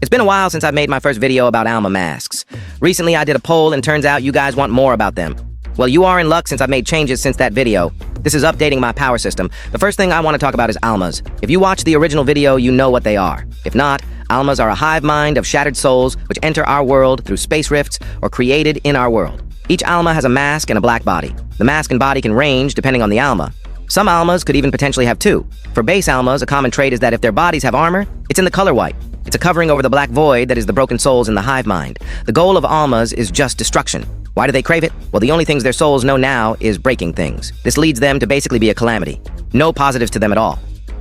It's been a while since I made my first video about Alma masks. Recently I did a poll and turns out you guys want more about them. Well, you are in luck since I've made changes since that video. This is updating my power system. The first thing I want to talk about is Almas. If you watched the original video, you know what they are. If not, Almas are a hive mind of shattered souls which enter our world through space rifts or created in our world. Each Alma has a mask and a black body. The mask and body can range depending on the Alma. Some Almas could even potentially have two. For base Almas, a common trait is that if their bodies have armor, it's in the color white. It's a covering over the black void that is the broken souls in the hive mind. The goal of Almas is just destruction. Why do they crave it? Well, the only things their souls know now is breaking things. This leads them to basically be a calamity. No positives to them at all.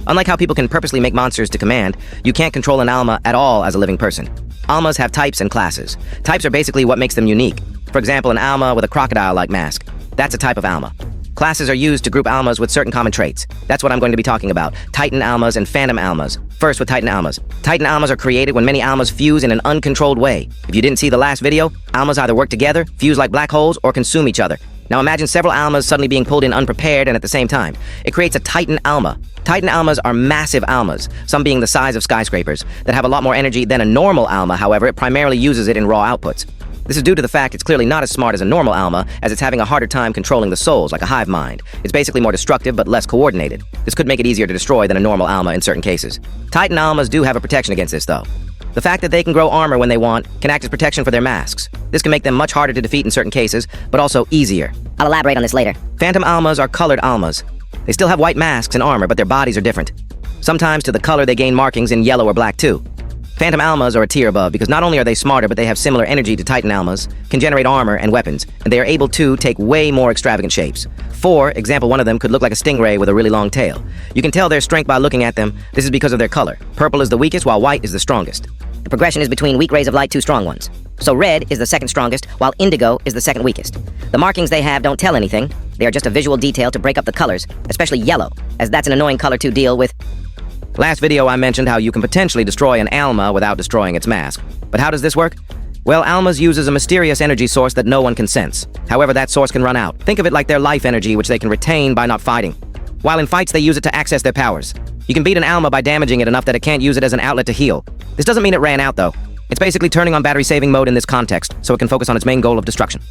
Unlike how people can purposely make monsters to command, you can't control an Alma at all as a living person. Almas have types and classes. Types are basically what makes them unique. For example, an Alma with a crocodile-like mask. That's a type of Alma. Classes are used to group Almas with certain common traits. That's what I'm going to be talking about. Titan Almas and Phantom Almas. First with Titan Almas. Titan Almas are created when many Almas fuse in an uncontrolled way. If you didn't see the last video, Almas either work together, fuse like black holes, or consume each other. Now imagine several Almas suddenly being pulled in unprepared and at the same time. It creates a Titan Alma. Titan Almas are massive Almas, some being the size of skyscrapers, that have a lot more energy than a normal Alma. However, it primarily uses it in raw outputs. This is due to the fact it's clearly not as smart as a normal Alma, as it's having a harder time controlling the souls, like a hive mind. It's basically more destructive but less coordinated. This could make it easier to destroy than a normal Alma in certain cases. Titan Almas do have a protection against this, though. The fact that they can grow armor when they want can act as protection for their masks. This can make them much harder to defeat in certain cases, but also easier. I'll elaborate on this later. Phantom Almas are colored Almas. They still have white masks and armor, but their bodies are different. Sometimes to the color they gain markings in yellow or black too. Phantom Almas are a tier above because not only are they smarter, but they have similar energy to Titan Almas, can generate armor and weapons, and they are able to take way more extravagant shapes. For example, one of them could look like a stingray with a really long tail. You can tell their strength by looking at them. This is because of their color. Purple is the weakest, while white is the strongest. The progression is between weak rays of light to strong ones. So red is the second strongest, while indigo is the second weakest. The markings they have don't tell anything. They are just a visual detail to break up the colors, especially yellow, as that's an annoying color to deal with. Last video I mentioned how you can potentially destroy an Alma without destroying its mask. But how does this work? Well, Almas uses a mysterious energy source that no one can sense. However, that source can run out. Think of it like their life energy, which they can retain by not fighting. While in fights, they use it to access their powers. You can beat an Alma by damaging it enough that it can't use it as an outlet to heal. This doesn't mean it ran out, though. It's basically turning on battery saving mode in this context, so it can focus on its main goal of destruction.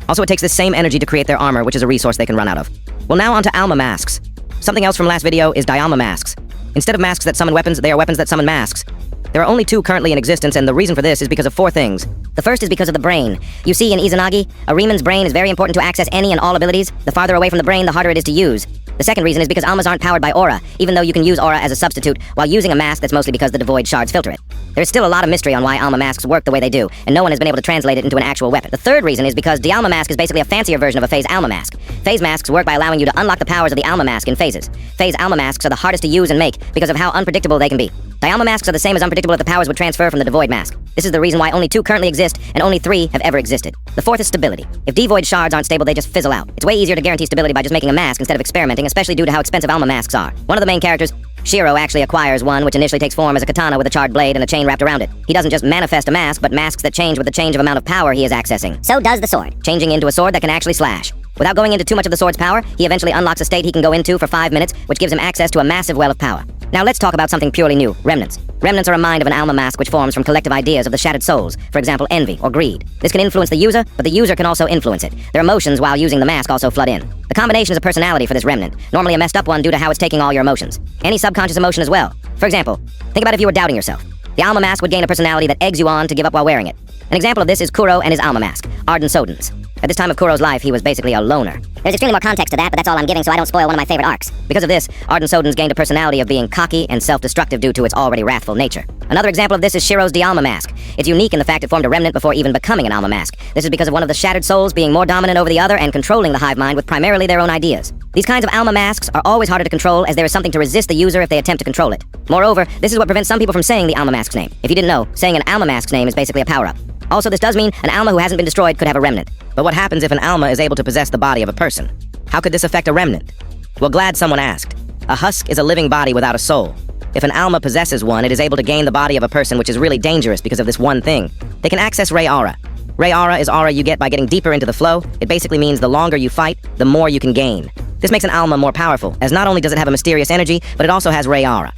Also, it takes the same energy to create their armor, which is a resource they can run out of. Well, now onto Alma masks. Something else from last video is Dialma masks. Instead of masks that summon weapons, they are weapons that summon masks. There are only two currently in existence, and the reason for this is because of four things. The first is because of the brain. You see, in Izanagi, a Remans' brain is very important to access any and all abilities. The farther away from the brain, the harder it is to use. The second reason is because Almas aren't powered by aura, even though you can use aura as a substitute while using a mask. That's mostly because the devoid shards filter it. There's still a lot of mystery on why Alma masks work the way they do, and no one has been able to translate it into an actual weapon. The third reason is because Dialma mask is basically a fancier version of a phase Alma mask. Phase masks work by allowing you to unlock the powers of the Alma mask in phases. Phase Alma masks are the hardest to use and make because of how unpredictable they can be. Dialma masks are the same as unpredictable if the powers would transfer from the devoid mask. This is the reason why only two currently exist, and only three have ever existed. The fourth is stability. If devoid shards aren't stable, they just fizzle out. It's way easier to guarantee stability by just making a mask instead of experimenting, especially due to how expensive Alma masks are. One of the main characters, Shiro, actually acquires one which initially takes form as a katana with a charred blade and a chain wrapped around it. He doesn't just manifest a mask, but masks that change with the change of amount of power he is accessing. So does the sword. Changing into a sword that can actually slash. Without going into too much of the sword's power, he eventually unlocks a state he can go into for 5 minutes, which gives him access to a massive well of power. Now let's talk about something purely new, Remnants. Remnants are a mind of an Alma mask which forms from collective ideas of the shattered souls, for example, envy or greed. This can influence the user, but the user can also influence it. Their emotions while using the mask also flood in. The combination is a personality for this remnant, normally a messed up one due to how it's taking all your emotions. Any subconscious emotion as well. For example, think about if you were doubting yourself. The Alma mask would gain a personality that eggs you on to give up while wearing it. An example of this is Kuro and his Alma mask, Arden Sodens. At this time of Kuro's life, he was basically a loner. There's extremely more context to that, but that's all I'm giving so I don't spoil one of my favorite arcs. Because of this, Arden Sodens gained a personality of being cocky and self-destructive due to its already wrathful nature. Another example of this is Shiro's Dialma mask. It's unique in the fact it formed a remnant before even becoming an Alma mask. This is because of one of the shattered souls being more dominant over the other and controlling the hive mind with primarily their own ideas. These kinds of Alma masks are always harder to control as there is something to resist the user if they attempt to control it. Moreover, this is what prevents some people from saying the Alma mask's name. If you didn't know, saying an Alma mask's name is basically a power-up. Also, this does mean an Alma who hasn't been destroyed could have a remnant. But what happens if an Alma is able to possess the body of a person? How could this affect a remnant? Well, glad someone asked. A husk is a living body without a soul. If an Alma possesses one, it is able to gain the body of a person, which is really dangerous because of this one thing. They can access Ray Aura. Ray Aura is aura you get by getting deeper into the flow. It basically means the longer you fight, the more you can gain. This makes an Alma more powerful, as not only does it have a mysterious energy, but it also has Ray Aura.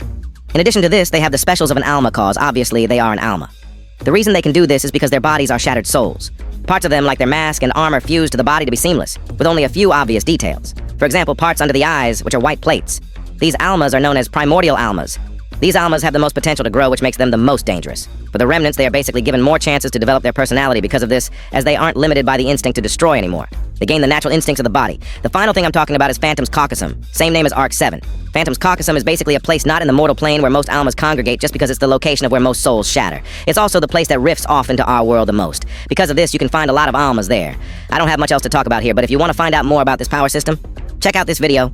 In addition to this, they have the specials of an Alma cause. Obviously, they are an Alma. The reason they can do this is because their bodies are shattered souls. Parts of them, like their mask and armor, fuse to the body to be seamless, with only a few obvious details. For example, parts under the eyes, which are white plates. These Almas are known as primordial Almas. These Almas have the most potential to grow, which makes them the most dangerous. For the Remnants, they are basically given more chances to develop their personality because of this, as they aren't limited by the instinct to destroy anymore. They gain the natural instincts of the body. The final thing I'm talking about is Phantom's Caucusum, same name as Arc 7. Phantom's Caucusum is basically a place not in the mortal plane where most Almas congregate just because it's the location of where most souls shatter. It's also the place that rifts off into our world the most. Because of this, you can find a lot of Almas there. I don't have much else to talk about here, but if you want to find out more about this power system, check out this video.